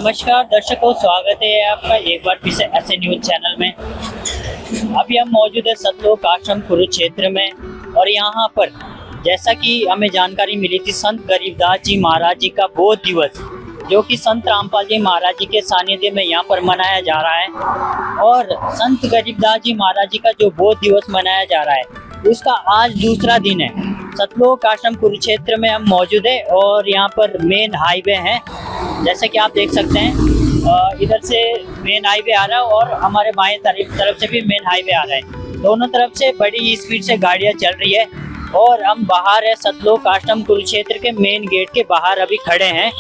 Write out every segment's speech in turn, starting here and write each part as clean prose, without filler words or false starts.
नमस्कार दर्शकों, स्वागत है आपका एक बार फिर से ऐसे न्यूज चैनल में। अभी हम मौजूद है सतलोक आश्रम कुरुक्षेत्र में और यहाँ पर जैसा कि हमें जानकारी मिली थी, संत गरीबदास जी महाराज जी का बोध दिवस जो कि संत रामपाल जी महाराज जी के सानिध्य में यहाँ पर मनाया जा रहा है। और संत गरीबदास जी महाराज जी का जो बोध दिवस मनाया जा रहा है उसका आज दूसरा दिन है। सतलोक आश्रम कुरुक्षेत्र में हम मौजूद है और यहाँ पर मेन हाईवे है, जैसे कि आप देख सकते हैं। इधर से मेन हाईवे आ रहा है और हमारे बाएं तरफ से भी मेन हाईवे आ रहा है। दोनों तरफ से बड़ी स्पीड से गाड़ियाँ चल रही है और हम बाहर है सतलोक आश्रम कुरुक्षेत्र के मेन गेट के बाहर अभी खड़े हैं।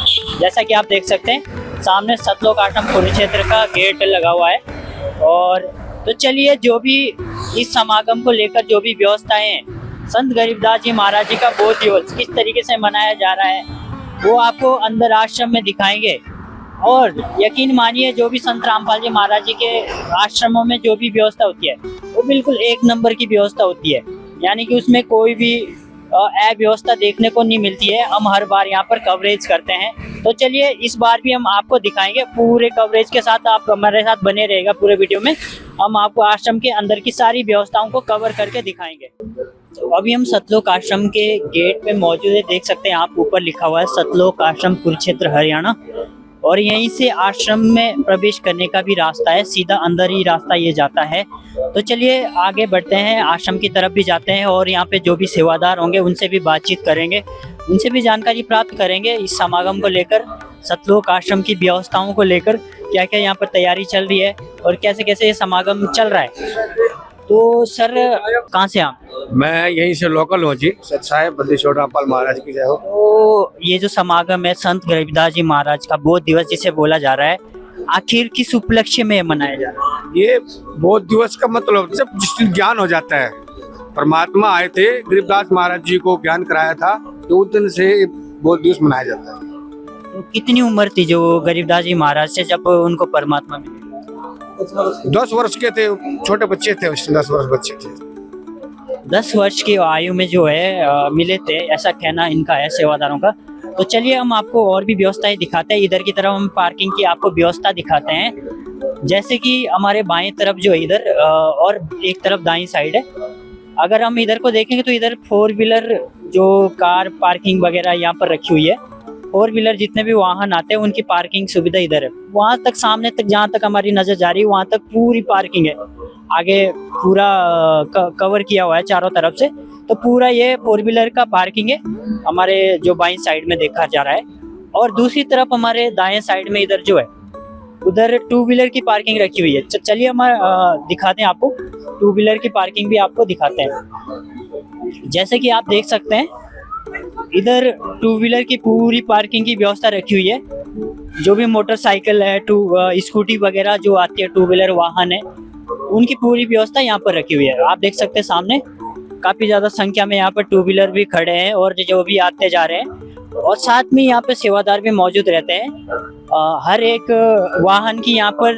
जैसा कि आप देख सकते हैं सामने सतलोक आश्रम कुरुक्षेत्र का गेट लगा हुआ है। और तो चलिए, जो भी इस समागम को लेकर जो भी व्यवस्थाएं हैं, संत गरीबदास जी महाराज जी का बोध दिवस किस तरीके से मनाया जा रहा है वो आपको अंदर आश्रम में दिखाएंगे। और यकीन मानिए, जो भी संत रामपाल जी महाराज जी के आश्रमों में जो भी व्यवस्था होती है वो बिल्कुल एक नंबर की व्यवस्था होती है, यानी कि उसमें कोई भी अव्यवस्था देखने को नहीं मिलती है। हम हर बार यहाँ पर कवरेज करते हैं, तो चलिए इस बार भी हम आपको दिखाएंगे पूरे कवरेज के साथ। आप हमारे साथ बने रहेगा पूरे वीडियो में। हम आपको आश्रम के अंदर की सारी व्यवस्थाओं को कवर करके दिखाएंगे। तो अभी हम सतलोक आश्रम के गेट पे मौजूद है, देख सकते हैं आप, ऊपर लिखा हुआ है सतलोक आश्रम कुरुक्षेत्र हरियाणा। और यहीं से आश्रम में प्रवेश करने का भी रास्ता है, सीधा अंदर ही रास्ता ये जाता है। तो चलिए आगे बढ़ते हैं, आश्रम की तरफ भी जाते हैं और यहाँ पे जो भी सेवादार होंगे उनसे भी बातचीत करेंगे, उनसे भी जानकारी प्राप्त करेंगे इस समागम को लेकर, सतलोक आश्रम की व्यवस्थाओं को लेकर, क्या क्या यहाँ पर तैयारी चल रही है और कैसे कैसे ये समागम चल रहा है। तो सर, कहाँ से आप? मैं यहीं से लोकल हूँ जी। सत्साहेब बद्रीश्वर रामपाल महाराज की जय हो। तो ये जो समागम है संत गरीबदास जी महाराज का बोध दिवस जिसे बोला जा रहा है, आखिर किस उपलक्ष्य में मनाया जा रहा है? ये बोध दिवस का मतलब जब जिस दिन ज्ञान हो जाता है, परमात्मा आए थे, गरीबदास महाराज जी को ज्ञान कराया था, तो उस दिन से बोध दिवस मनाया जाता है। तो कितनी उम्र थी जो गरीबदास जी महाराज से जब उनको परमात्मा मिले? 10 वर्ष के थे, छोटे बच्चे थे, 10 वर्ष बच्चे थे। 10 वर्ष की आयु में जो है मिले थे, ऐसा कहना इनका है सेवादारों का। तो चलिए हम आपको और भी व्यवस्थाएं दिखाते हैं। इधर की तरफ हम पार्किंग की आपको व्यवस्था दिखाते हैं, जैसे कि हमारे बाएं तरफ जो इधर और एक तरफ दाईं साइड है। अगर हम इधर को देखेंगे तो इधर 4 व्हीलर जो कार पार्किंग वगैरह यहाँ पर रखी हुई है। 4 व्हीलर जितने भी वाहन आते हैं उनकी पार्किंग सुविधा इधर है। वहाँ तक सामने तक जहाँ तक हमारी नजर जा रही है वहाँ तक पूरी पार्किंग है। आगे पूरा कवर किया हुआ है चारों तरफ से, तो पूरा ये 4 व्हीलर का पार्किंग है हमारे जो बाईं साइड में देखा जा रहा है। और दूसरी तरफ हमारे दाएं साइड में इधर जो है उधर 2 व्हीलर की पार्किंग रखी हुई है। चलिए हम दिखाते हैं आपको, 2 व्हीलर की पार्किंग भी आपको दिखाते हैं। जैसे कि आप देख सकते हैं इधर 2 व्हीलर की पूरी पार्किंग की व्यवस्था रखी हुई है। जो भी मोटरसाइकिल है, स्कूटी वगैरह जो आती है, 2 व्हीलर वाहन है, उनकी पूरी व्यवस्था यहाँ पर रखी हुई है। आप देख सकते हैं सामने काफी ज्यादा संख्या में यहाँ पर 2 व्हीलर भी खड़े हैं और जो भी आते जा रहे हैं। और साथ में यहाँ पे सेवादार भी मौजूद रहते हैं। हर एक वाहन की यहाँ पर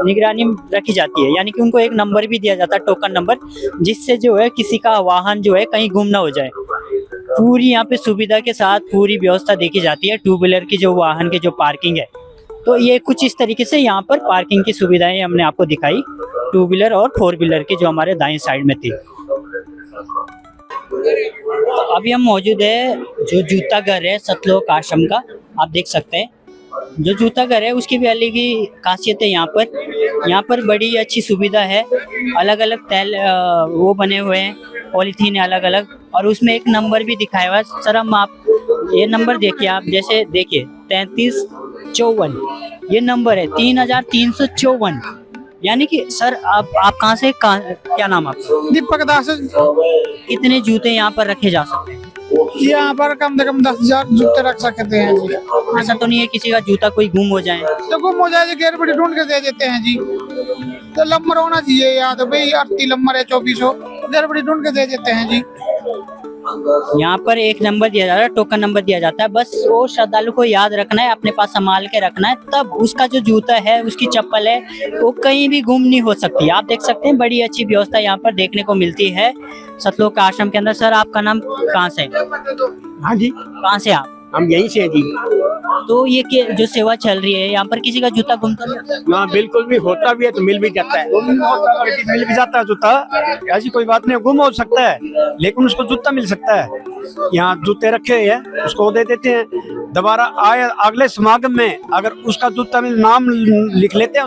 निगरानी रखी जाती है, यानी कि उनको एक नंबर भी दिया जाता है, टोकन नंबर, जिससे जो है किसी का वाहन जो है कहीं गुम ना हो जाए। पूरी यहाँ पे सुविधा के साथ पूरी व्यवस्था देखी जाती है 2 व्हीलर की जो वाहन की जो पार्किंग है। तो ये कुछ इस तरीके से यहाँ पर पार्किंग की सुविधाएं हमने आपको दिखाई, 2 व्हीलर और 4 व्हीलर की जो हमारे दाएं साइड में थी। तो अभी हम मौजूद है जो जूता घर है सतलोक आश्रम का, आप देख सकते हैं। जो जूता घर है उसकी भी अलग ही खासियत है। यहाँ पर बड़ी अच्छी सुविधा है, अलग अलग तैल वो बने हुए हैं, पॉलीथीन है अलग अलग, और उसमें एक नंबर भी दिखाया हुआ है। सर, हम आप ये नंबर देखिए, आप जैसे देखिए 3354 ये नंबर है, 3354। यानी कि सर आप कहाँ से, क्या नाम आपका? दीपक दास। कितने जूते यहाँ पर रखे जा सकते हैं? यहाँ पर कम से कम 10,000 जूते रख सकते हैं जी। ऐसा तो नहीं है किसी का जूता कोई गुम हो जाए? तो गुम हो जाए गैर बड़ी ढूंढ के दे देते हैं जी। तो लंबर होना चाहिए याद, भाई 38 लंबर है 2400, गैर बड़ी ढूंढ के दे देते हैं जी। यहाँ पर एक नंबर दिया जाता है, टोकन नंबर दिया जाता है, बस वो श्रद्धालु को याद रखना है, अपने पास संभाल के रखना है, तब उसका जो जूता है, उसकी चप्पल है, वो कहीं भी गुम नहीं हो सकती। आप देख सकते हैं बड़ी अच्छी व्यवस्था यहाँ पर देखने को मिलती है सतलोक आश्रम के अंदर। सर, आपका नाम कहाँ से? हाँ जी। कहाँ से आप? हम यहीं से हैं जी। तो ये जो सेवा चल रही है यहाँ पर किसी का जूता गुम तो नहीं होता? हाँ बिल्कुल भी होता भी है तो मिल भी जाता है। मिल भी जाता है जूता, ऐसी कोई बात नहीं, गुम हो सकता है लेकिन उसको जूता मिल सकता है। यहाँ जूते रखे हुए हैं, उसको दे देते हैं, दोबारा आए अगले समागम में अगर उसका जूता मिल, नाम लिख लेते हैं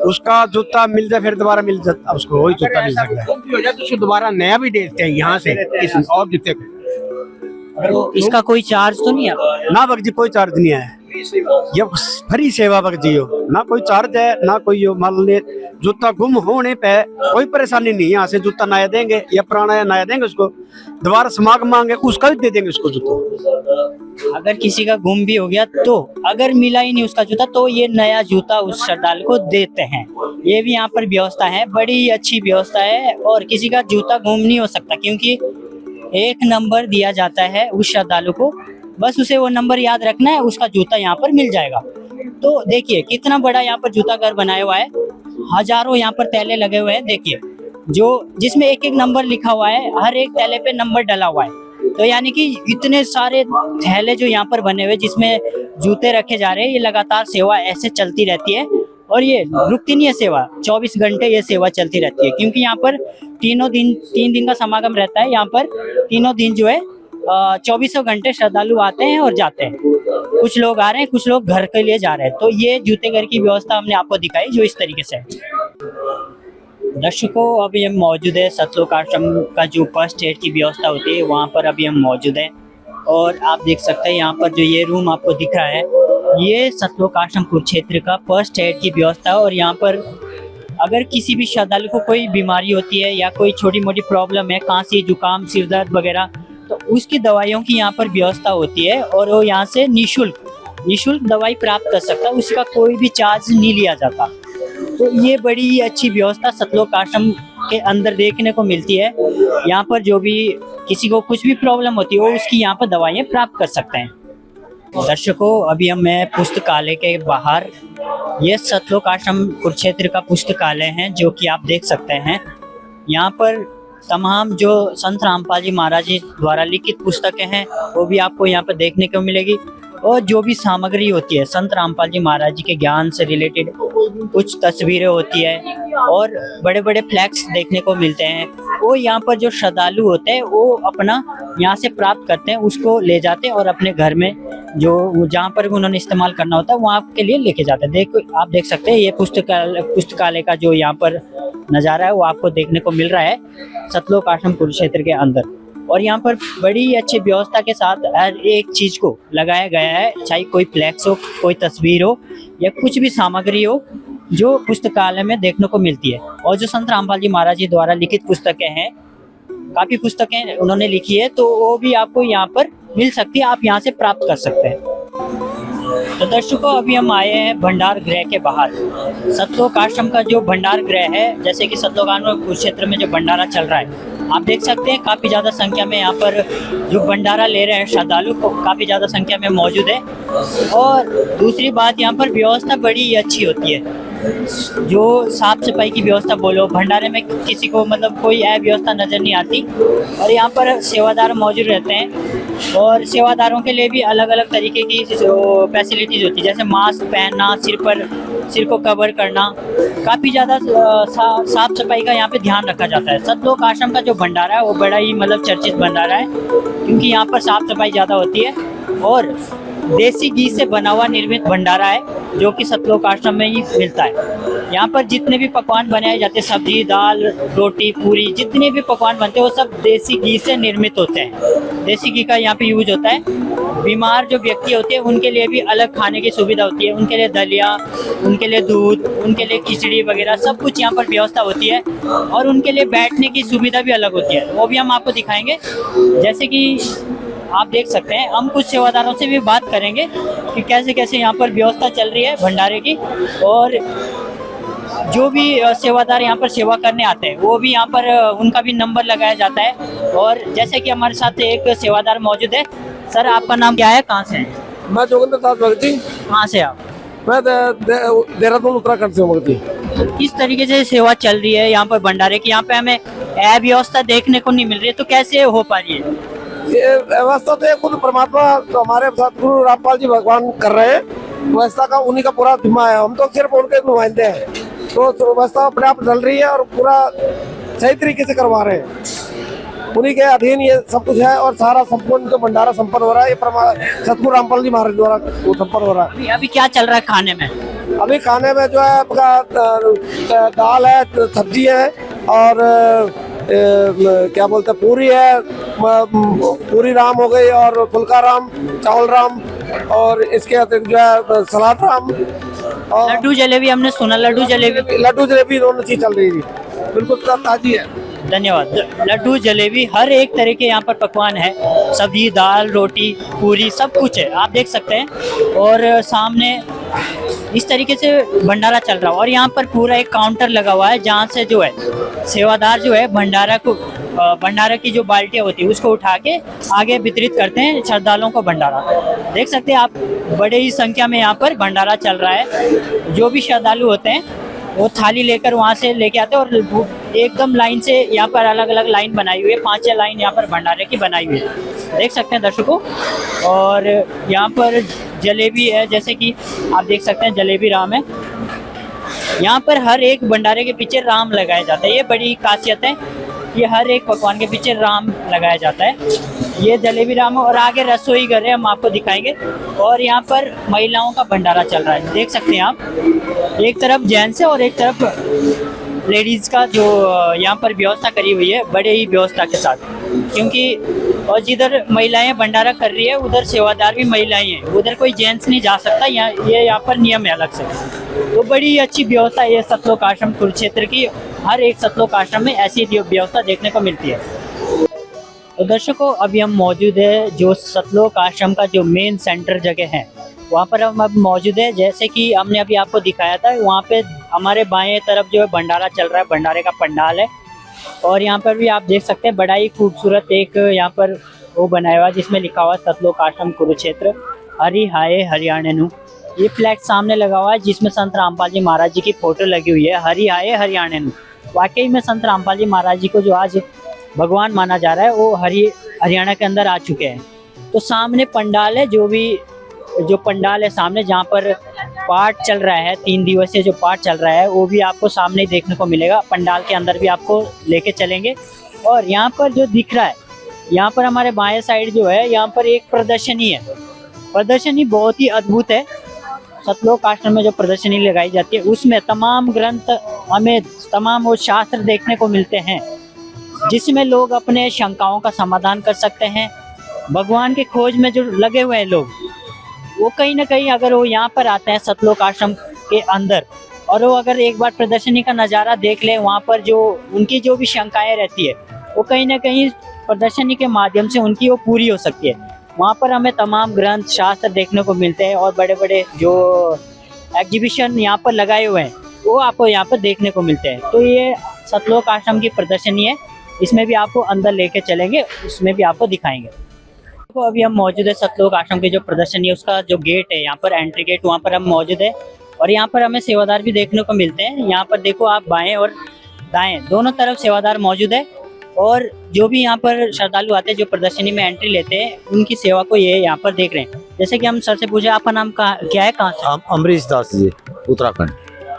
उसका जूता मिल जाए, फिर दोबारा मिल जाता, उसको वही जूता मिल सकता है। हो जाए तो उसको दोबारा नया भी देते हैं यहाँ से इस और जूते को। तो इसका कोई चार्ज तो नहीं है? ना बग जी कोई चार्ज नहीं है, ये फ्री सेवा बग जी हो, ना कोई चार्ज है ना कोई मान ले जूता गुम होने पे कोई परेशानी नहीं, यहाँ से जूता नया देंगे या पुराना या नया देंगे, उसको दोबारा समागम मांगे उसका भी दे देंगे उसको जूता। अगर किसी का गुम भी हो गया तो अगर मिला ही नहीं उसका जूता तो ये नया जूता उस श्रद्धालु को देते हैं। ये भी यहाँ पर व्यवस्था है, बड़ी अच्छी व्यवस्था है और किसी का जूता गुम नहीं हो सकता क्योंकि एक नंबर दिया जाता है उस श्रद्धालु को, बस उसे वो नंबर याद रखना है, उसका जूता यहाँ पर मिल जाएगा। तो देखिए कितना बड़ा यहाँ पर जूता घर बनाया हुआ है, हजारों यहाँ पर थैले लगे हुए हैं, देखिए जो जिसमें एक एक नंबर लिखा हुआ है, हर एक थैले पे नंबर डला हुआ है। तो यानी कि इतने सारे थैले जो यहाँ पर बने हुए जिसमें जूते रखे जा रहे हैं, ये लगातार सेवा ऐसे चलती रहती है और ये रुकती नहीं है सेवा, 24 घंटे ये सेवा चलती रहती है क्योंकि यहाँ पर 3 दिन का समागम रहता है। यहाँ पर तीनों दिन जो है 24 घंटे श्रद्धालु आते हैं और जाते हैं, कुछ लोग आ रहे हैं, कुछ लोग घर के लिए जा रहे हैं। तो ये जूते घर की व्यवस्था हमने आपको दिखाई जो इस तरीके से है। दर्शकों अभी हम मौजूद है सतलोक आश्रम का जो फर्स्ट एड की व्यवस्था होती है वहाँ पर अभी हम मौजूद हैं और आप देख सकते हैं यहाँ पर जो ये रूम आपको दिख रहा है ये सतलोक आश्रम कुरुक्षेत्र का फर्स्ट एड की व्यवस्था है। और यहाँ पर अगर किसी भी श्रद्धालु को कोई बीमारी होती है या कोई छोटी मोटी प्रॉब्लम है, खांसी जुकाम सिर दर्द वगैरह, तो उसकी दवाइयों की यहाँ पर व्यवस्था होती है और वो यहाँ से निःशुल्क दवाई प्राप्त कर सकता है, उसका कोई भी चार्ज नहीं लिया जाता। तो ये बड़ी अच्छी व्यवस्था सतलोक आश्रम के अंदर देखने को मिलती है। यहाँ पर जो भी किसी को कुछ भी प्रॉब्लम होती है वो उसकी यहाँ पर दवाइयाँ प्राप्त कर सकते हैं। दर्शकों अभी मैं पुस्तकालय के बाहर, ये सतलोक आश्रम कुरुक्षेत्र का पुस्तकालय है जो कि आप देख सकते हैं। यहाँ पर तमाम जो संत रामपाल जी महाराज जी द्वारा लिखित पुस्तकें हैं वो भी आपको यहाँ पर देखने को मिलेगी और जो भी सामग्री होती है संत रामपाल जी महाराज जी के ज्ञान से रिलेटेड कुछ तस्वीरें होती है और बड़े बड़े फ्लैक्स देखने को मिलते हैं। वो यहाँ पर जो श्रद्धालु होते हैं वो अपना यहाँ से प्राप्त करते हैं, उसको ले जाते हैं और अपने घर में जो जहाँ पर उन्होंने इस्तेमाल करना होता है वहाँ के लिए लेके जाते हैं। आप देख सकते हैं ये पुस्तकालय का जो यहाँ पर नज़ारा है वो आपको देखने को मिल रहा है सतलोक आश्रम कुरुक्षेत्र के अंदर। और यहाँ पर बड़ी अच्छी व्यवस्था के साथ हर एक चीज़ को लगाया गया है, चाहे कोई फ्लैक्स हो, कोई तस्वीर हो या कुछ भी सामग्री हो जो पुस्तकालय में देखने को मिलती है। और जो संत रामपाल जी महाराज जी द्वारा लिखित पुस्तकें हैं, काफ़ी पुस्तकें उन्होंने लिखी है, तो वो भी आपको यहाँ पर मिल सकती है, आप यहाँ से प्राप्त कर सकते हैं। तो दर्शकों अभी हम आए हैं भंडार गृह के बाहर। सतलोक आश्रम का जो भंडार गृह है, जैसे कि सतलोक आश्रम कुरुक्षेत्र में जो भंडारा चल रहा है, आप देख सकते हैं काफ़ी ज़्यादा संख्या में यहाँ पर जो भंडारा ले रहे हैं श्रद्धालु को काफ़ी ज़्यादा संख्या में मौजूद है। और दूसरी बात यहाँ पर व्यवस्था बड़ी अच्छी होती है, जो साफ सफाई की व्यवस्था बोलो, भंडारे में किसी को मतलब कोई अव्यवस्था नज़र नहीं आती। और यहाँ पर सेवादार मौजूद रहते हैं और सेवादारों के लिए भी अलग अलग तरीके की फैसिलिटीज़ होती है, जैसे मास्क पहनना, सिर को कवर करना, काफ़ी ज़्यादा साफ सफाई का यहाँ पे ध्यान रखा जाता है। सतलोक आश्रम का जो भंडारा है वो बड़ा ही मतलब चर्चित भंडारा है क्योंकि यहाँ पर साफ सफाई ज़्यादा होती है और देसी घी से बना हुआ निर्मित भंडारा है जो कि सतलोक आश्रम में ही मिलता है। यहाँ पर जितने भी पकवान बनाए जाते हैं, सब्जी दाल रोटी पूरी, जितने भी पकवान बनते हैं वो सब देसी घी से निर्मित होते हैं। देसी घी का यहाँ पे यूज होता है। बीमार जो व्यक्ति होते हैं उनके लिए भी अलग खाने की सुविधा होती है, उनके लिए दलिया, उनके लिए दूध, उनके लिए खिचड़ी वगैरह सब कुछ यहाँ पर व्यवस्था होती है। और उनके लिए बैठने की सुविधा भी अलग होती है, वो भी हम आपको दिखाएंगे। जैसे कि आप देख सकते हैं, हम कुछ सेवादारों से भी बात करेंगे कि कैसे कैसे यहाँ पर व्यवस्था चल रही है भंडारे की। और जो भी सेवादार यहाँ पर सेवा करने आते हैं वो भी यहाँ पर उनका भी नंबर लगाया जाता है। और जैसे कि हमारे साथ एक सेवादार मौजूद है। सर आपका नाम क्या है, कहाँ से हैं? मैं जोगिंदर दास भगत जी। कहाँ से आप? मैं देहरादून उत्तराखंड से भगत जी। किस तरीके से सेवा चल रही है यहाँ पर भंडारे की? यहाँ पे हमें अव्यवस्था देखने को नहीं मिल रही है, तो कैसे हो पा रही है? ये व्यवस्था तो खुद परमात्मा तो हमारे सतगुरु रामपाल जी भगवान कर रहे हैं। व्यवस्था का उन्हीं का पूरा जिम्मा है, हम तो सिर्फ उनके नुमाइंदे हैं। तो व्यवस्था अपने आप चल रही है और पूरा सही तरीके से करवा रहे हैं। उन्हीं के अधीन ये सब कुछ है और सारा संपूर्ण जो भंडारा संपन्न हो रहा है ये सतगुरु रामपाल जी महाराज द्वारा वो संपन्न हो रहा है। अभी क्या चल रहा है खाने में? अभी खाने में जो है आपका दाल है, सब्जी है और क्या बोलते हैं पूरी है, पूरी राम हो गई और फुल्का राम, चावल राम और इसके अतिरिक्त जो है सलाद राम और लड्डू जलेबी हमने सुना, लड्डू जलेबी दोनों चीज चल रही है, बिल्कुल ताजी है। धन्यवाद। लड्डू जलेबी हर एक तरह के यहाँ पर पकवान है, सब्जी दाल रोटी पूरी सब कुछ है, आप देख सकते हैं। और सामने इस तरीके से भंडारा चल रहा है और यहाँ पर पूरा एक काउंटर लगा हुआ है जहाँ से जो है सेवादार जो है भंडारा की जो बाल्टियाँ होती है उसको उठा के आगे वितरित करते हैं श्रद्धालुओं को भंडारा। देख सकते हैं आप, बड़े ही संख्या में यहाँ पर भंडारा चल रहा है। जो भी श्रद्धालु होते हैं वो थाली लेकर वहाँ से लेके आते हैं और एकदम लाइन से यहाँ पर अलग अलग लाइन बनाई हुई है, 5-6 लाइन यहाँ पर भंडारे की बनाई हुई है, देख सकते हैं दर्शकों। और यहाँ पर जलेबी है, जैसे कि आप देख सकते हैं जलेबी राम है। यहाँ पर हर एक भंडारे के पीछे राम लगाया जाता है, ये बड़ी खासियत है, ये हर एक पकवान के पीछे राम लगाया जाता है। ये जलेबी राम है और आगे रसोई घर है, हम आपको दिखाएंगे। और यहाँ पर महिलाओं का भंडारा चल रहा है, देख सकते हैं आप, एक तरफ जेंट्स है और एक तरफ लेडीज़ का जो यहाँ पर व्यवस्था करी हुई है बड़े ही व्यवस्था के साथ, क्योंकि और जिधर महिलाएं भंडारा कर रही है उधर सेवादार भी महिलाएं हैं, उधर कोई जेंट्स नहीं जा सकता, यहाँ पर नियम है अलग से। तो बड़ी ही अच्छी व्यवस्था है ये सतलोक आश्रम कुरुक्षेत्र की, हर एक सतलोक आश्रम में ऐसी व्यवस्था देखने को मिलती है। तो दर्शकों अभी हम मौजूद है जो सतलोक आश्रम का जो मेन सेंटर जगह है वहाँ पर हम अब मौजूद है। जैसे कि हमने अभी आपको दिखाया था, वहाँ पे हमारे बाएं तरफ जो है भंडारा चल रहा है, भंडारे का पंडाल है। और यहाँ पर भी आप देख सकते हैं बड़ा ही खूबसूरत एक यहाँ पर वो बनाया हुआ है जिसमें लिखा हुआ है सतलोक आश्रम कुरुक्षेत्र हरि हाय हरियाणेनु। ये फ्लैग सामने लगा हुआ है जिसमें संत रामपाल जी महाराज जी की फोटो लगी हुई है, हरि हाय हरियाणेनु। वाकई में संत रामपाल जी महाराज जी को जो आज भगवान माना जा रहा है वो हरियाणा के अंदर आ चुके हैं। तो सामने पंडाल है, जो पंडाल है सामने जहाँ पर पाठ चल रहा है, 3 दिवसीय जो पाठ चल रहा है वो भी आपको सामने ही देखने को मिलेगा। पंडाल के अंदर भी आपको लेके चलेंगे। और यहाँ पर जो दिख रहा है, यहाँ पर हमारे बाएं साइड जो है यहाँ पर एक प्रदर्शनी है, प्रदर्शनी बहुत ही अद्भुत है। सतलोक आश्रम में जो प्रदर्शनी लगाई जाती है उसमें तमाम ग्रंथ हमें तमाम वो शास्त्र देखने को मिलते हैं जिसमें लोग अपने शंकाओं का समाधान कर सकते हैं। भगवान के खोज में जो लगे हुए हैं लोग, वो कहीं ना कहीं अगर वो यहाँ पर आते हैं सतलोक आश्रम के अंदर और वो अगर एक बार प्रदर्शनी का नज़ारा देख ले, वहाँ पर जो उनकी जो भी शंकाएं रहती है वो कहीं ना कहीं प्रदर्शनी के माध्यम से उनकी वो पूरी हो सकती है। वहाँ पर हमें तमाम ग्रंथ शास्त्र देखने को मिलते हैं और बड़े बड़े जो एग्जीबिशन यहाँ पर लगाए हुए हैं वो आपको यहाँ पर देखने को मिलते हैं। तो ये सतलोक आश्रम की प्रदर्शनी है, इसमें भी आपको अंदर लेके चलेंगे, उसमें भी आपको दिखाएंगे। तो अभी हम मौजूद है सतलोक आश्रम की जो प्रदर्शनी है उसका जो गेट है यहाँ पर एंट्री गेट, वहाँ पर हम मौजूद है। और यहाँ पर हमें सेवादार भी देखने को मिलते हैं। यहाँ पर देखो आप बाएं और दाएं दोनों तरफ सेवादार मौजूद है। और जो भी यहाँ पर श्रद्धालु आते हैं जो प्रदर्शनी में एंट्री लेते हैं उनकी सेवा को ये यहाँ पर देख रहे हैं। जैसे कि हम सर से पूछे आपका नाम क्या है, कहाँ से? अमरीश दास जी, उत्तराखंड।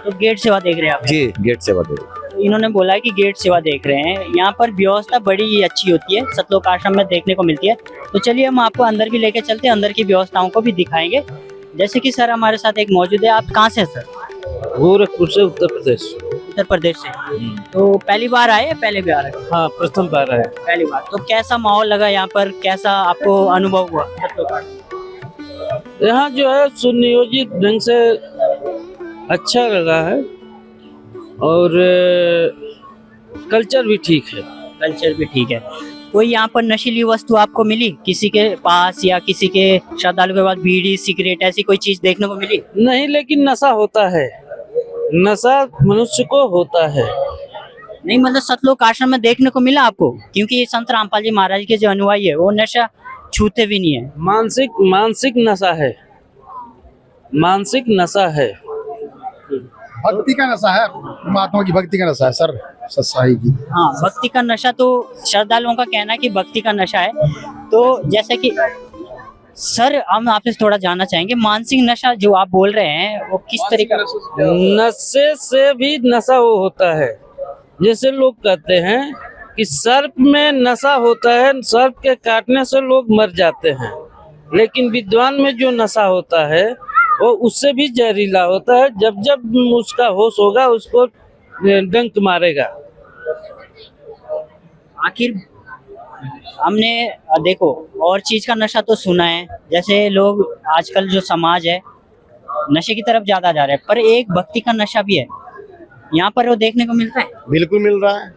तो गेट सेवा देख रहे हैं आप? जी, गेट सेवा दे रहे हैं। तो इन्होंने बोला है कि गेट सेवा देख रहे हैं। यहाँ पर व्यवस्था बड़ी ही अच्छी होती है, सतलोक आश्रम में देखने को मिलती है। तो चलिए हम आपको अंदर भी लेके चलते हैं, अंदर की व्यवस्थाओं को भी दिखाएंगे। जैसे कि सर हमारे साथ एक मौजूद है, आप कहाँ से हैं सर? गोरखपुर से, उत्तर प्रदेश। उत्तर प्रदेश से। तो पहली बार आए या पहले भी आ रहे हैं? हाँ, प्रथम बार है। पहली बार। तो कैसा माहौल लगा यहाँ पर, कैसा आपको अनुभव हुआ सतलोक आश्रम? यहाँ जो है सुनियोजित ढंग से अच्छा लगा है और कल्चर भी ठीक है। कल्चर भी ठीक है। कोई यहाँ पर नशीली वस्तु आपको मिली किसी के पास या किसी के श्रद्धालु के पास? बीड़ी सिगरेट ऐसी कोई चीज देखने को मिली? नहीं, लेकिन नशा होता है, नशा मनुष्य को होता है। नहीं मतलब सतलोक आश्रम में देखने को मिला आपको? क्योंकि संत रामपाल जी महाराज के जो अनुयायी है वो नशा छूते भी नहीं है। मानसिक नशा है, मानसिक नशा है, भक्ति का नशा है, महात्मा की भक्ति का नशा है सर, सत्साई की। हाँ, भक्ति का नशा तो श्रद्धालुओं का कहना है कि भक्ति का नशा है। तो जैसे कि सर हम आपसे थोड़ा जानना चाहेंगे, मानसिक नशा जो आप बोल रहे हैं वो किस तरीका? नशे से भी नशा वो होता है। जैसे लोग कहते हैं कि सर्प में नशा होता है, सर्प के काटने से लोग मर जाते हैं, लेकिन विद्वान में जो नशा होता है वो उससे भी जहरीला होता है। जब जब उसका होश होगा उसको डंक मारेगा। आखिर हमने देखो और चीज का नशा तो सुना है, जैसे लोग आजकल जो समाज है नशे की तरफ ज्यादा जा रहे हैं, पर एक भक्ति का नशा भी है यहाँ पर, वो देखने को मिलता है। बिल्कुल मिल रहा है।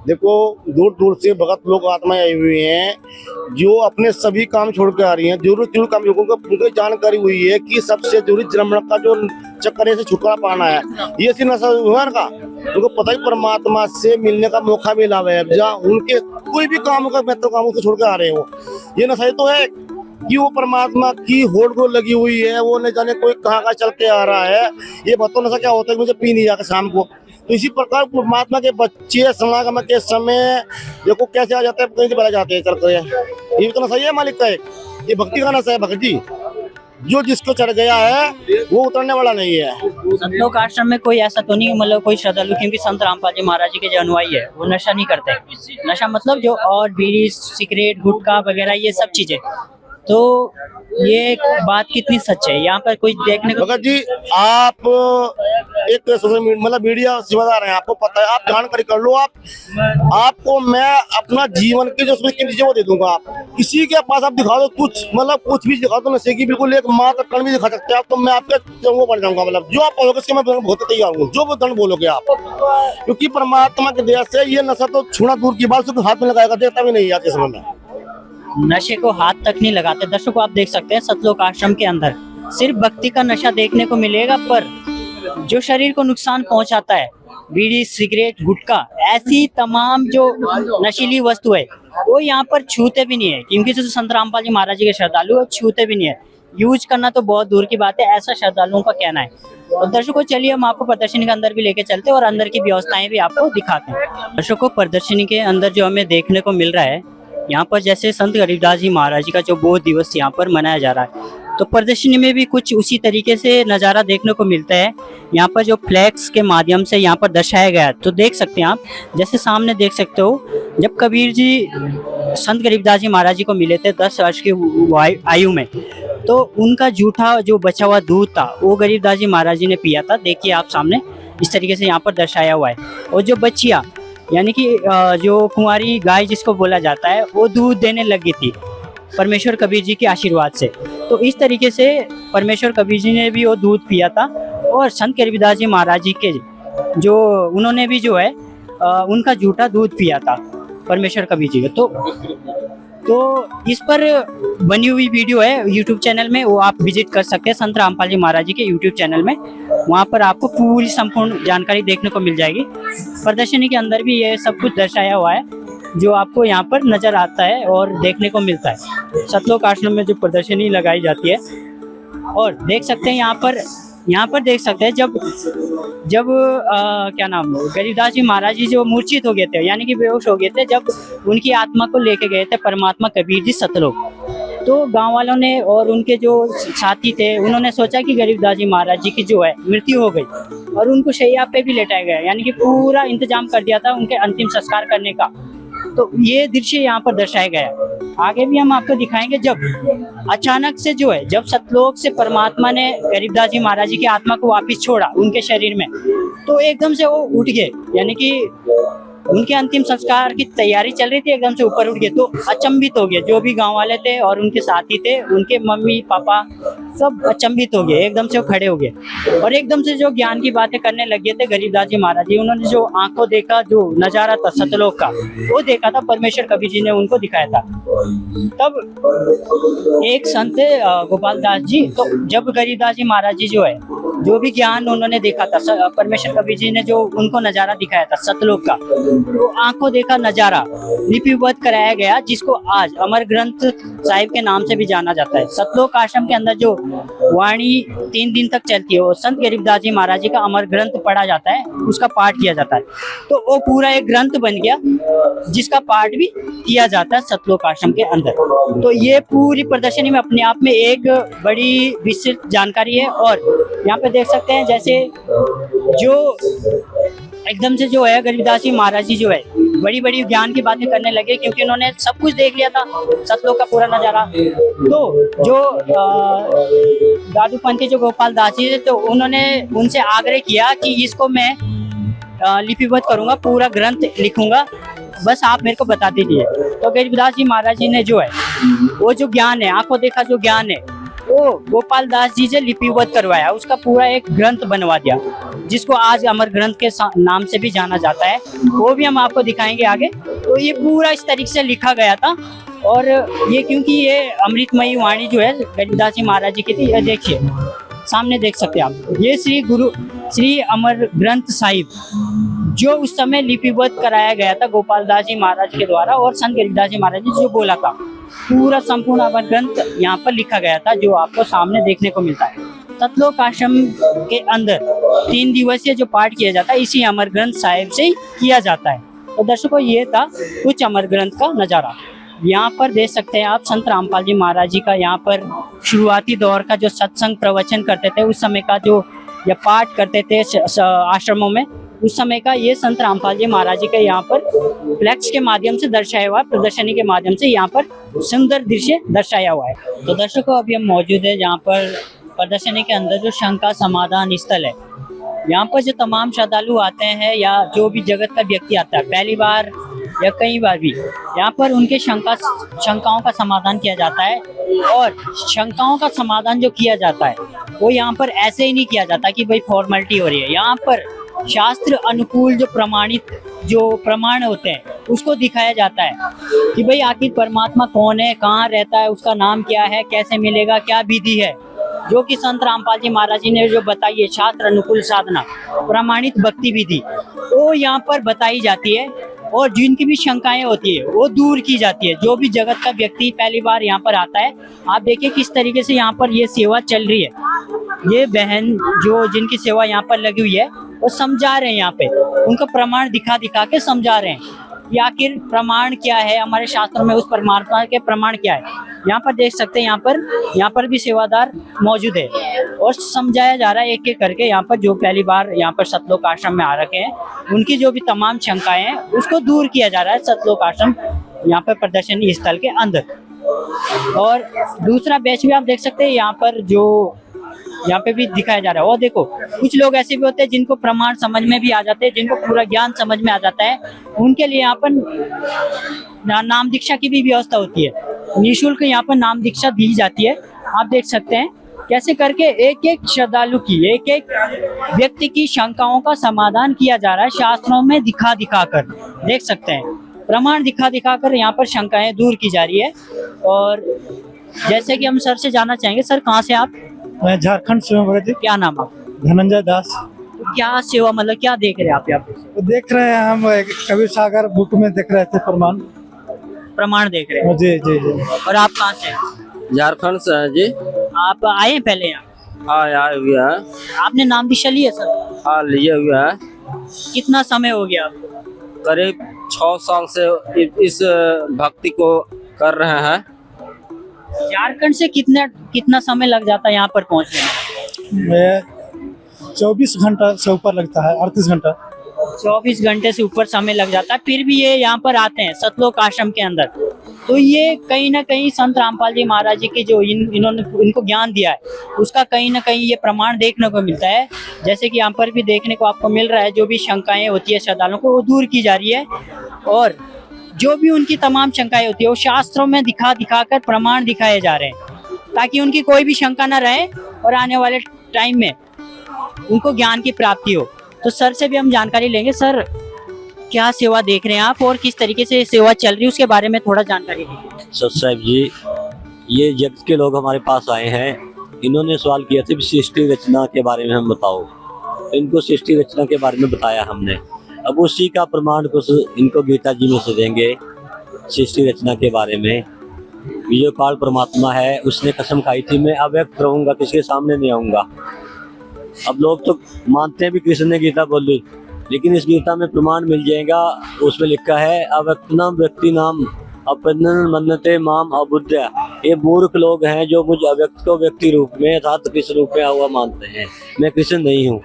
देखो दूर दूर से भगत लोग आत्माएं आई हुई हैं जो अपने सभी काम छोड़ के आ रही हैं। जरूर काम लोगों को उनको जानकारी हुई है कि सबसे जरूरी जन्म का जो चक्कर से छुटकारा पाना है, ये सी नशा हुआ का उनको पता ही परमात्मा से मिलने का मौका मिला हुआ है। जहाँ उनके कोई भी काम का महत्व काम उसको छोड़ के आ रहे हो, ये नशा तो है कि वो परमात्मा की होड़ को लगी हुई है। वो न जाने कोई कहाँ चल के आ रहा है। ये बताओ नशा क्या होता है, मुझे पी नहीं जाकर शाम को। तो इसी प्रकार परमात्मा के बच्चे समागम के समय देखो कैसे आ जाते हैं, कहीं से बना जाते हैं चल कर। ये तो नशा है मालिक का एक, ये भक्ति का नशा है। भगत जी जो जिसको चढ़ गया है वो उतरने वाला नहीं है। सतलोक आश्रम में कोई ऐसा तो नहीं मतलब कोई श्रद्धालु, क्योंकि संत रामपाल जी महाराज जी के जो अनुयायी है वो नशा नहीं करते। नशा मतलब जो और बीड़ी सिगरेट गुटखा वगैरह ये सब चीजें, तो ये बात कितनी सच है यहाँ पर कोई देखने को? भगत जी आप एक सोशल मतलब मीडिया सेवादार हैं, आपको पता है, आप जानकारी कर लो। आपको मैं अपना जीवन की जो चीजें वो दे दूंगा। आप किसी के पास आप दिखा दो कुछ, मतलब कुछ भी दिखा दो नशे की बिल्कुल एक मात्र कण भी दिखा सकते हैं आप, तो मैं आपके वो बन जाऊंगा। मतलब जो आप बोलोगे उसके मैं बहुत तैयार हूँ, जो दंड बोलोगे आप, क्योंकि परमात्मा के दया से ये नशा तो छूना दूर की बात, सिर्फ हाथ में लगाएगा देखता भी नहीं आते समय में। नशे को हाथ तक नहीं लगाते। दर्शकों आप देख सकते हैं सतलोक आश्रम के अंदर सिर्फ भक्ति का नशा देखने को मिलेगा, पर जो शरीर को नुकसान पहुंचाता है, बीड़ी सिगरेट गुटखा ऐसी तमाम जो नशीली वस्तु है वो यहाँ पर छूते भी नहीं है, क्योंकि जो संत रामपाल जी महाराज जी के श्रद्धालु है छूते भी नहीं है। यूज करना तो बहुत दूर की बात है, ऐसा श्रद्धालुओं का कहना है। और दर्शकों चलिए हम आपको प्रदर्शनी के अंदर भी लेके चलते हैं और अंदर की व्यवस्थाएं भी आपको दिखाते हैं। दर्शकों प्रदर्शनी के अंदर जो हमें देखने को मिल रहा है, यहाँ पर जैसे संत गरीबदास जी महाराज जी का जो बोध दिवस यहाँ पर मनाया जा रहा है, तो प्रदर्शनी में भी कुछ उसी तरीके से नज़ारा देखने को मिलता है। यहाँ पर जो फ्लैक्स के माध्यम से यहाँ पर दर्शाया गया है, तो देख सकते हैं आप, जैसे सामने देख सकते हो, जब कबीर जी संत गरीबदास जी महाराज जी को मिले थे 10 वर्ष की आयु में, तो उनका जूठा जो बचा हुआ दूध था वो गरीबदास जी महाराज जी ने पिया था। देखिए आप सामने इस तरीके से यहाँ पर दर्शाया हुआ है। और जो बच्चियाँ यानी कि जो कुंवारी गाय जिसको बोला जाता है, वो दूध देने लगी थी परमेश्वर कबीर जी के आशीर्वाद से। तो इस तरीके से परमेश्वर कबीर जी ने भी वो दूध पिया था और संत गरीबदास जी महाराज जी के जो उन्होंने भी जो है उनका जूठा दूध पिया था परमेश्वर कबीर जी का। तो इस पर बनी हुई वीडियो है यूट्यूब चैनल में, वो आप विजिट कर सकते हैं संत रामपाल जी महाराज जी के यूट्यूब चैनल में। वहाँ पर आपको पूरी संपूर्ण जानकारी देखने को मिल जाएगी। प्रदर्शनी के अंदर भी ये सब कुछ दर्शाया हुआ है जो आपको यहाँ पर नज़र आता है और देखने को मिलता है। सतलोक आश्रम में जो प्रदर्शनी लगाई जाती है, और देख सकते हैं यहाँ पर देख सकते हैं जब क्या नाम गरीबदास जी महाराज जी जो मूर्छित हो गए थे, यानी कि बेहोश हो गए थे, जब उनकी आत्मा को लेके गए थे परमात्मा कबीर जी सतलोक, तो गांव वालों ने और उनके जो साथी थे उन्होंने सोचा कि गरीबदास जी महाराज जी की जो है मृत्यु हो गई और उनको शैया पे भी लेटाया गया, यानी कि पूरा इंतजाम कर दिया था उनके अंतिम संस्कार करने का। तो ये दृश्य यहाँ पर दर्शाया गया है। आगे भी हम आपको दिखाएंगे जब अचानक से जो है, जब सतलोक से परमात्मा ने गरीबदास जी महाराज जी की आत्मा को वापस छोड़ा उनके शरीर में, तो एकदम से वो उठ गए, यानी कि उनके अंतिम संस्कार की तैयारी चल रही थी, एकदम से ऊपर उठ गए। तो अचंभित हो गए जो भी गांव वाले थे और उनके साथी थे, उनके मम्मी पापा सब अचंभित हो गए, एकदम से वो खड़े हो गए और एकदम से जो ज्ञान की बातें करने लगे थे गरीबदास जी महाराज जी। उन्होंने जो आंखों देखा, जो नजारा था सतलोक का, वो देखा था, परमेश्वर कबीर जी ने उनको दिखाया था। तब एक संत गोपाल दास जी, तो जब गरीबदास जी महाराज जी जो है जो भी ज्ञान उन्होंने देखा था, परमेश्वर कबीर जी ने जो उनको नजारा दिखाया था सतलोक का, वो आंखों देखा नजारा लिपिबद्ध कराया गया, जिसको आज अमर ग्रंथ साहिब के नाम से भी जाना जाता है। सतलोक आश्रम के अंदर जो वाणी 3 दिन तक चलती है, वो संत गरीबदास जी महाराज जी का अमर ग्रंथ पढ़ा जाता है, उसका पाठ किया जाता है। तो वो पूरा एक ग्रंथ बन गया जिसका पाठ भी किया जाता है सतलोक आश्रम के अंदर। तो ये पूरी प्रदर्शनी में अपने आप में एक बड़ी विस्तृत जानकारी है। और यहाँ पे देख सकते हैं जैसे जो एकदम से जो है गरीबदास जी महाराज जी जो है बड़ी बड़ी ज्ञान की बातें करने लगे, क्योंकि उन्होंने सब कुछ देख लिया था, सतलोक का पूरा नजारा। तो जो दादू पंथी जो गोपाल दास जी थे, तो उन्होंने उनसे आग्रह किया कि इसको मैं लिपिबद्ध करूंगा, पूरा ग्रंथ लिखूंगा, बस आप मेरे को बता दीजिए। तो गरीबदास जी महाराज जी ने जो है वो जो ज्ञान है, आंखों देखा जो ज्ञान है, वो गोपाल दास जी से लिपिबद्ध करवाया, उसका पूरा एक ग्रंथ बनवा दिया, जिसको आज अमर ग्रंथ के नाम से भी जाना जाता है। वो भी हम आपको दिखाएंगे आगे। तो ये पूरा इस तरीके से लिखा गया था। और ये क्योंकि ये अमृतमयी वाणी जो है गरीबदास जी महाराज जी की थी, ये देखिए सामने देख सकते हैं आप, ये श्री अमर ग्रंथ साहिब जो उस समय लिपिबद्ध कराया गया था गोपाल दास जी महाराज के द्वारा, और संत गरीबदास जी महाराज जी जो बोला था, पूरा संपूर्ण अमर ग्रंथ यहाँ पर लिखा गया था, जो आपको सामने देखने को मिलता है। सतलोक आश्रम के अंदर 3 दिवसीय जो पाठ किया जाता है, इसी अमर ग्रंथ साहिब से ही किया जाता है। तो दर्शकों, ये था कुछ अमर ग्रंथ का नज़ारा। यहाँ पर देख सकते हैं आप संत रामपाल जी महाराज जी का, यहाँ पर शुरुआती दौर का जो सत्संग प्रवचन करते थे, उस समय का जो या पाठ करते थे आश्रमों में, उस समय का ये संत रामपाल जी महाराज जी का यहाँ पर फ्लैक्स के माध्यम से दर्शाया हुआ है, प्रदर्शनी के माध्यम से यहाँ पर सुंदर दृश्य दर्शाया हुआ है। तो दर्शकों, अभी हम मौजूद है जहाँ पर प्रदर्शनी के अंदर जो शंका समाधान स्थल है, यहाँ पर जो तमाम श्रद्धालु आते हैं या जो भी जगत का व्यक्ति आता है पहली बार या कई बार भी, यहाँ पर उनके शंकाओं का समाधान किया जाता है। और शंकाओं का समाधान जो किया जाता है वो यहाँ पर ऐसे ही नहीं किया जाता कि भाई फॉर्मेलिटी हो रही है। यहाँ पर शास्त्र अनुकूल जो प्रमाणित जो प्रमाण होते हैं उसको दिखाया जाता है कि भाई आखिर परमात्मा कौन है, कहाँ रहता है, उसका नाम क्या है, कैसे मिलेगा, क्या विधि है, जो कि संत रामपाल जी महाराज जी ने जो बताई है, शास्त्र अनुकूल साधना प्रमाणित भक्ति विधि, वो यहाँ पर बताई जाती है। और जिनकी भी शंकाएं होती है वो दूर की जाती है। जो भी जगत का व्यक्ति पहली बार यहाँ पर आता है, आप देखिए किस तरीके से यहाँ पर ये सेवा चल रही है। ये बहन जो जिनकी सेवा यहाँ पर लगी हुई है, वो समझा रहे हैं, यहाँ पे उनको प्रमाण दिखा दिखा के समझा रहे हैं कि आखिर प्रमाण क्या है, हमारे शास्त्रों में उस परमात्मा के प्रमाण क्या है। यहाँ पर देख सकते हैं, यहाँ पर भी सेवादार मौजूद है और समझाया जा रहा है एक एक करके। यहाँ पर जो पहली बार यहाँ पर सतलोक आश्रम में आ रखे हैं, उनकी जो भी तमाम शंकाएं हैं उसको दूर किया जा रहा है सतलोक आश्रम यहाँ पर प्रदर्शनी स्थल के अंदर। और दूसरा बैच भी आप देख सकते हैं, यहाँ पर जो यहाँ पे भी दिखाया जा रहा है। और देखो, कुछ लोग ऐसे भी होते हैं जिनको प्रमाण समझ में भी आ जाते हैं, जिनको पूरा ज्ञान समझ में आ जाता है, उनके लिए यहाँ पर नाम दीक्षा की भी व्यवस्था होती है। निःशुल्क यहाँ पर नाम दीक्षा दी जाती है। आप देख सकते हैं कैसे करके एक एक श्रद्धालु की, एक एक व्यक्ति की शंकाओं का समाधान किया जा रहा है, शास्त्रों में दिखा दिखा कर। देख सकते हैं प्रमाण दिखा दिखा कर यहाँ पर शंकाएं दूर की जा रही है। और जैसे कि हम सर से जानना चाहेंगे, सर कहाँ से आप? मैं झारखंड से हूँ। क्या नाम आप? धनंजय दास। क्या सेवा, मतलब क्या देख रहे हैं आप यहाँ पे? तो देख रहे हैं हम कबीर सागर बुक में देख रहे थे, प्रमाण देख रहे हैं। जी जी जी। और आप कहाँ से हैं? झारखंड से है जी। आप आए हैं पहले यहाँ? हाँ, आए हुए हैं। आपने नाम दीक्षा ली है सर? हाँ, लिए हुए हैं। कितना समय हो गया? करीब 6 साल से इस भक्ति को कर रहे हैं। झारखंड से कितना समय लग जाता है यहाँ पर पहुँचने में? 24 घंटा से ऊपर लगता है, 38 घंटा। 24 घंटे से ऊपर समय लग जाता है। फिर भी ये यहाँ पर आते हैं सतलोक आश्रम के अंदर, तो ये कहीं ना कहीं संत रामपाल जी महाराज जी के जो इन्होंने इनको ज्ञान दिया है, उसका कहीं ना कहीं ये प्रमाण देखने को मिलता है। जैसे कि यहाँ पर भी देखने को आपको मिल रहा है, जो भी शंकाएं होती है श्रद्धालुओं को, वो दूर की जा रही है। और जो भी उनकी तमाम शंकाएं होती है वो शास्त्रों में दिखा दिखा कर प्रमाण दिखाए जा रहे हैं, ताकि उनकी कोई भी शंका न रहे और आने वाले टाइम में उनको ज्ञान की प्राप्ति हो। तो सर से भी हम जानकारी लेंगे। सर, क्या सेवा देख रहे हैं आप और किस तरीके से सेवा चल रही है, उसके बारे में थोड़ा जानकारी दीजिए। सत साहिब जी, ये जगत के लोग हमारे पास आए हैं, इन्होंने सवाल किया था सृष्टि रचना के बारे में हम बताओ, तो इनको सृष्टि रचना के बारे में बताया हमने। अब उसी का प्रमाण कुछ इनको गीता जी में से देंगे सृष्टि रचना के बारे में। ये जो काल परमात्मा है उसने कसम खाई थी मैं अव्यक्त रहूंगा, किसी के सामने नहीं आऊंगा। अब लोग तो मानते हैं भी कृष्ण ने गीता बोली, लेकिन इस गीता में प्रमाण मिल जाएगा, उसमें लिखा है अव्यक्तनाम व्यक्ति नाम अपनन मन्नते माम अबुद्ध्या। ये मूर्ख लोग हैं जो मुझ अव्यक्त को व्यक्ति रूप में अर्थात कृष्ण रूप में हुआ मानते हैं। मैं कृष्ण नहीं हूँ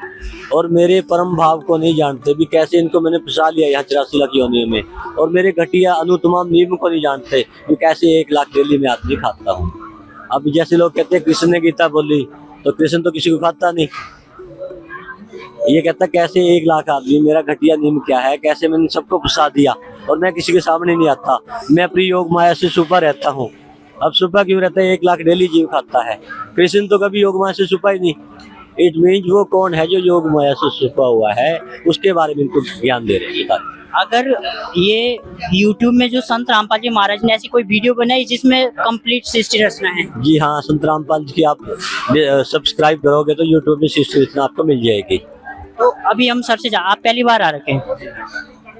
और मेरे परम भाव को नहीं जानते भी, कैसे इनको मैंने फंसा लिया यहाँ 84 लाख योनियों में। और मेरे घटिया अनुतमाम नियम को नहीं जानते भी कैसे 1 लाख डेली में आदमी खाता हूँ। अब जैसे लोग कहते हैं कृष्ण ने गीता बोली, तो कृष्ण तो किसी को खाता नहीं। ये कहता कैसे 1 लाख आदमी, मेरा घटिया नियम क्या है, कैसे मैंने सबको फंसा दिया और मैं किसी के सामने नहीं आता। मैं अपनी योग माया से छुपा रहता हूँ। अब छुपा क्यों रहता है? 1 लाख डेली जीव खाता है। कृष्ण तो कभी योग माया से छुपा ही नहीं। इट मीन्स वो कौन है जो योग माया से छुपा हुआ है, उसके बारे में इनको ज्ञान दे रहे हैं। अगर ये YouTube में जो संत रामपाल जी महाराज ने ऐसी कोई वीडियो बनाई जिसमें कंप्लीट सृष्टि रचना है? जी हाँ, संत रामपाल जी की आप सब्सक्राइब करोगे तो यूट्यूब में सृष्टि रचना आपको मिल जाएगी। तो अभी हम सर से आप पहली बार आ रखे हैं,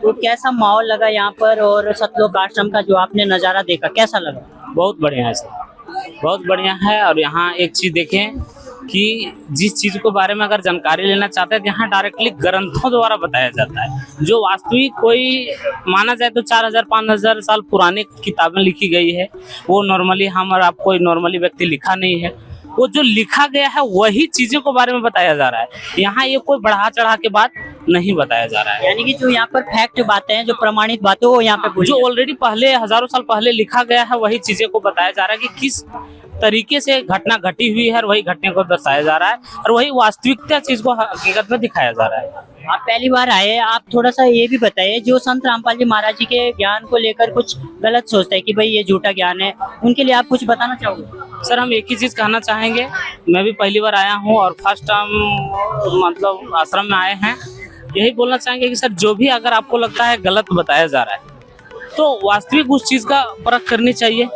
तो कैसा माहौल लगा यहाँ पर और सतलोक आश्रम का जो आपने नज़ारा देखा कैसा लगा? बहुत बढ़िया है सर, बहुत बढ़िया है। और यहाँ एक चीज़ देखें कि जिस चीज़ के बारे में अगर जानकारी लेना चाहते हैं तो यहाँ डायरेक्टली ग्रंथों द्वारा बताया जाता है। जो वास्तविक कोई माना जाए तो 4000-5000 साल पुरानी किताबें लिखी गई है, वो नॉर्मली हम और आप कोई नॉर्मली व्यक्ति लिखा नहीं है। वो जो लिखा गया है वही चीज़ों के बारे में बताया जा रहा है। यहाँ ये कोई बढ़ा चढ़ा के बात नहीं बताया जा रहा है। यानी कि जो यहाँ पर फैक्ट बातें हैं, जो प्रमाणित बातें, वो यहाँ पे जो ऑलरेडी पहले हजारों साल पहले लिखा गया है वही चीज़ें को बताया जा रहा है कि किस तरीके से घटना घटी हुई है और वही घटने को दर्शाया जा रहा है और वही वास्तविकता चीज को हकीकत में दिखाया जा रहा है। आप पहली बार आए, आप थोड़ा सा ये भी बताइए, जो संत रामपाल जी महाराज जी के ज्ञान को लेकर कुछ गलत सोचते हैं कि भाई ये झूठा ज्ञान है, उनके लिए आप कुछ बताना चाहोगे? सर हम एक ही चीज़ कहना चाहेंगे, मैं भी पहली बार आया हूँ और फर्स्ट टाइम मतलब आश्रम में आए हैं। यही बोलना चाहेंगे कि सर जो भी अगर आपको लगता है गलत बताया जा रहा है तो वास्तविक उस चीज़ का परख करनी चाहिए।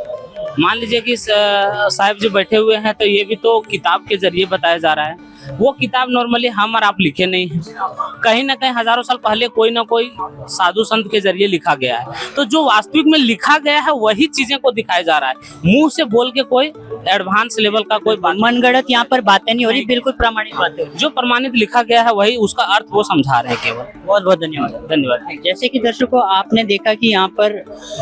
मान लीजिए कि साहब जो बैठे हुए हैं तो ये भी तो किताब के जरिए बताया जा रहा है। वो किताब नॉर्मली हम और आप लिखे नहीं हैं, कहीं ना कहीं हजारों साल पहले कोई ना कोई साधु संत के जरिए लिखा गया है। तो जो वास्तविक में लिखा गया है वही चीजें को दिखाया जा रहा है। मुंह से बोल के कोई एडवांस लेवल का कोई मनगढ़ंत यहाँ पर बातें नहीं हो रही, बिल्कुल प्रमाणित बातें। जो प्रमाणित लिखा गया है वही उसका अर्थ वो समझा रहे हैं केवल। बहुत बहुत धन्यवाद। धन्यवाद। जैसे कि दर्शकों आपने देखा कि यहाँ पर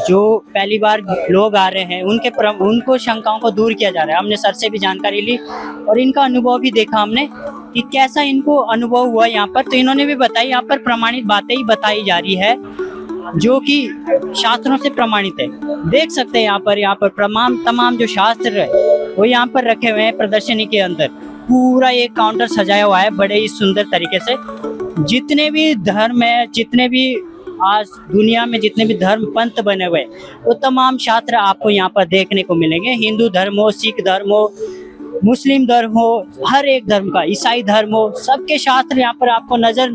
जो पहली बार लोग आ रहे हैं उनको शंकाओं को दूर किया जा रहा है। हमने सर से भी जानकारी ली और इनका अनुभव भी देखा हमने कि कैसा इनको अनुभव हुआ यहाँ पर। तो इन्होंने भी बताया यहाँ पर प्रमाणित बातें ही बताई जा रही है जो कि शास्त्रों से प्रमाणित है। देख सकते हैं यहाँ पर तमाम जो शास्त्र है वो यहाँ पर रखे हुए हैं प्रदर्शनी के अंदर। पूरा एक काउंटर सजाया हुआ है बड़े ही सुंदर तरीके से। जितने भी धर्म है, जितने भी आज दुनिया में जितने भी धर्म पंथ बने हुए वो तमाम शास्त्र आपको यहाँ पर देखने को मिलेंगे। हिंदू धर्म हो, सिख धर्म हो, मुस्लिम धर्म हो, हर एक धर्म का, ईसाई धर्म हो, सबके शास्त्र यहाँ पर आपको नजर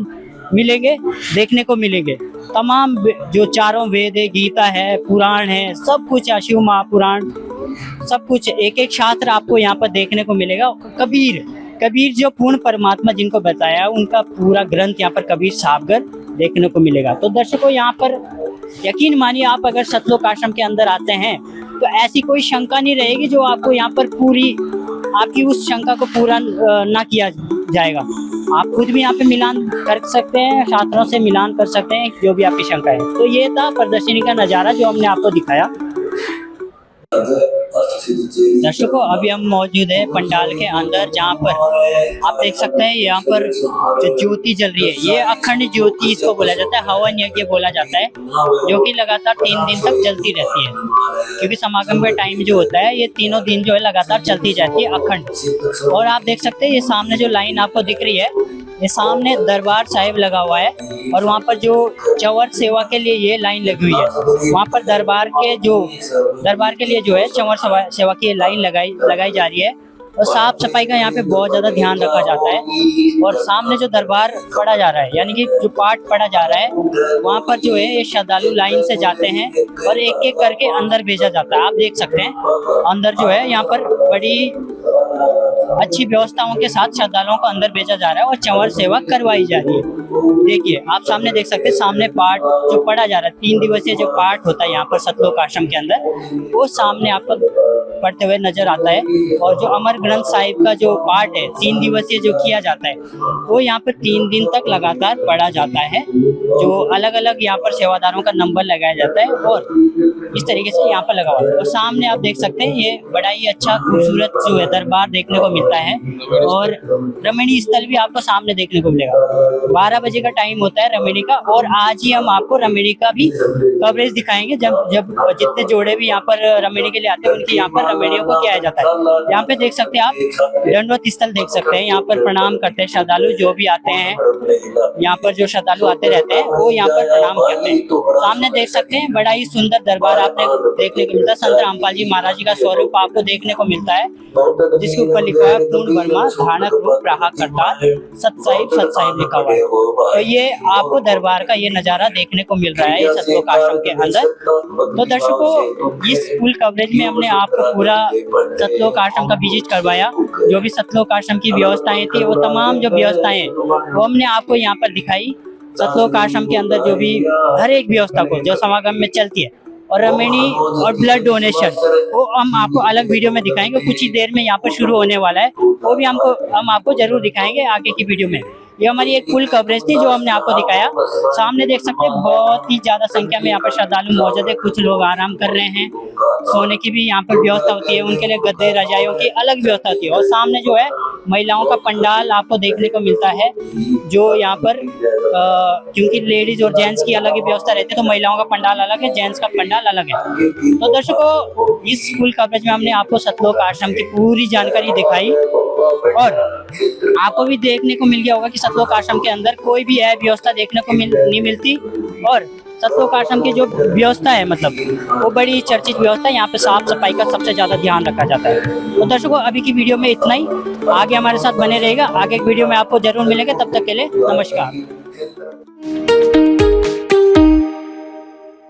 मिलेंगे, देखने को मिलेंगे। तमाम जो चारों वेद है, गीता है, पुराण है, सब कुछ, शिव महापुराण, सब कुछ एक एक शास्त्र आपको यहाँ पर देखने को मिलेगा। कबीर जो पूर्ण परमात्मा जिनको बताया उनका पूरा ग्रंथ यहाँ पर कबीर साहबगर देखने को मिलेगा। तो दर्शकों यहाँ पर यकीन मानिए, आप अगर सतलोक आश्रम के अंदर आते हैं तो ऐसी कोई शंका नहीं रहेगी जो आपको यहाँ पर पूरी आपकी उस शंका को पूरा ना किया जाएगा। आप खुद भी यहाँ पे मिलान कर सकते हैं, शास्त्रों से मिलान कर सकते हैं जो भी आपकी शंका है। तो ये था प्रदर्शनी का नज़ारा जो हमने आपको दिखाया। दर्शकों अभी हम मौजूद है पंडाल के अंदर, जहाँ पर आप देख सकते हैं यहाँ पर जो ज्योति जल रही है ये अखंड ज्योति इसको बोला जाता है, हवन यज्ञ बोला जाता है, जो कि लगातार 3 दिन तक जलती रहती है। क्योंकि समागम का टाइम जो होता है ये तीनों दिन जो है लगातार चलती जाती है अखंड। और आप देख सकते हैं ये सामने जो लाइन आपको दिख रही है ये सामने दरबार साहिब लगा हुआ है और वहाँ पर जो चंवर सेवा के लिए ये लाइन लगी हुई है। वहाँ पर दरबार के लिए जो है चंवर सेवा की लाइन लगाई जा रही है और साफ सफाई का यहाँ पे बहुत ज़्यादा ध्यान रखा जाता है। और सामने जो दरबार पढ़ा जा रहा है यानी कि जो पाठ पढ़ा जा रहा है वहाँ पर जो है ये श्रद्धालु लाइन से जाते हैं और एक एक करके अंदर भेजा जाता है। आप देख सकते हैं अंदर जो है यहाँ पर बड़ी अच्छी व्यवस्थाओं के साथ श्रद्धालुओं को अंदर भेजा जा रहा है और चंवर सेवा करवाई जा रही है। देखिए आप सामने देख सकते हैं, सामने पाठ जो पढ़ा जा रहा है, 3 दिवसीय जो पाठ होता है यहाँ पर सतलोक आश्रम के अंदर, वो सामने आपको पढ़ते हुए नजर आता है। और जो अमर ग्रंथ साहिब का जो पाठ है 3 दिवसीय जो किया जाता है, वो यहाँ पर 3 दिन तक लगातार पढ़ा जाता है। जो अलग अलग यहाँ पर सेवादारों का नंबर लगाया जाता है और इस तरीके से यहाँ पर लगा हुआ है। और सामने आप देख सकते हैं, ये बड़ा ही अच्छा खूबसूरत जो है दरबार देखने को मिलता है और रमणीय स्थल भी आपको सामने देखने को मिलेगा। 12 बजे का टाइम होता है रमणीय का, और आज ही हम आपको रमणीय का भी कवरेज दिखाएंगे। जब जितने जोड़े भी यहाँ पर रमणीय के लिए आते हैं, उनके यहाँ पर रमणीयों को किया जाता है। यहाँ पे देख सकते हैं आप दंडवत स्थल देख सकते हैं, यहाँ पर प्रणाम करते हैं श्रद्धालु जो भी आते हैं। यहाँ पर जो श्रद्धालु आते रहते हैं वो यहाँ पर प्रणाम करते हैं। सामने देख सकते हैं बड़ा ही सुंदर दरबार आपने देखने को मिलता है। संत रामपाल जी महाराज जी का स्वरूप आपको देखने को मिलता है, जिसके ऊपर लिखा है पूर्ण वर्मा धानक रूप राहा करतार सतसाहिब लिखा हुआ है। तो ये आपको दरबार का ये नजारा देखने को मिल रहा है सतलोक आश्रम के अंदर। तो दर्शकों, इस फुल कवरेज में हमने आपको पूरा सतलोक आश्रम का विजिट करवाया। जो भी सतलोक आश्रम की व्यवस्थाएं थी, वो तमाम जो व्यवस्थाएं वो हमने आपको यहाँ पर दिखाई। सतलोक आश्रम के अंदर जो भी हर एक व्यवस्था को जो समागम में चलती है, और रमणी और ब्लड डोनेशन वो हम आपको अलग वीडियो में दिखाएंगे। कुछ ही देर में यहाँ पर शुरू होने वाला है, वो भी हम आपको जरूर दिखाएंगे आगे की वीडियो में। ये हमारी एक फुल कवरेज थी जो हमने आपको दिखाया। सामने देख सकते हैं बहुत ही ज्यादा संख्या में यहाँ पर श्रद्धालु मौजूद है। कुछ लोग आराम कर रहे हैं, सोने की भी यहाँ पर व्यवस्था होती है, उनके लिए गद्दे रजाइयों की अलग व्यवस्था होती है। और सामने जो है महिलाओं का पंडाल आपको देखने को मिलता है, जो यहाँ पर क्योंकि लेडीज और जेंट्स की अलग ही व्यवस्था रहती है, तो महिलाओं का पंडाल अलग है, जेंट्स का पंडाल अलग है। तो दर्शकों, इस फुल कवरेज में हमने आपको सतलोक आश्रम की पूरी जानकारी दिखाई और आपको भी देखने को मिल गया होगा कि सतलोक आश्रम के अंदर कोई भी व्यवस्था देखने को नहीं मिलती। और सतलोक आश्रम की जो व्यवस्था है, मतलब वो बड़ी चर्चित व्यवस्था है। यहाँ पे साफ सफाई का सबसे ज्यादा ध्यान रखा जाता है। तो दर्शकों, अभी की वीडियो में इतना ही। आगे हमारे साथ बने रहेगा, आगे एक वीडियो में आपको जरूर मिलेंगे। तब तक के लिए नमस्कार।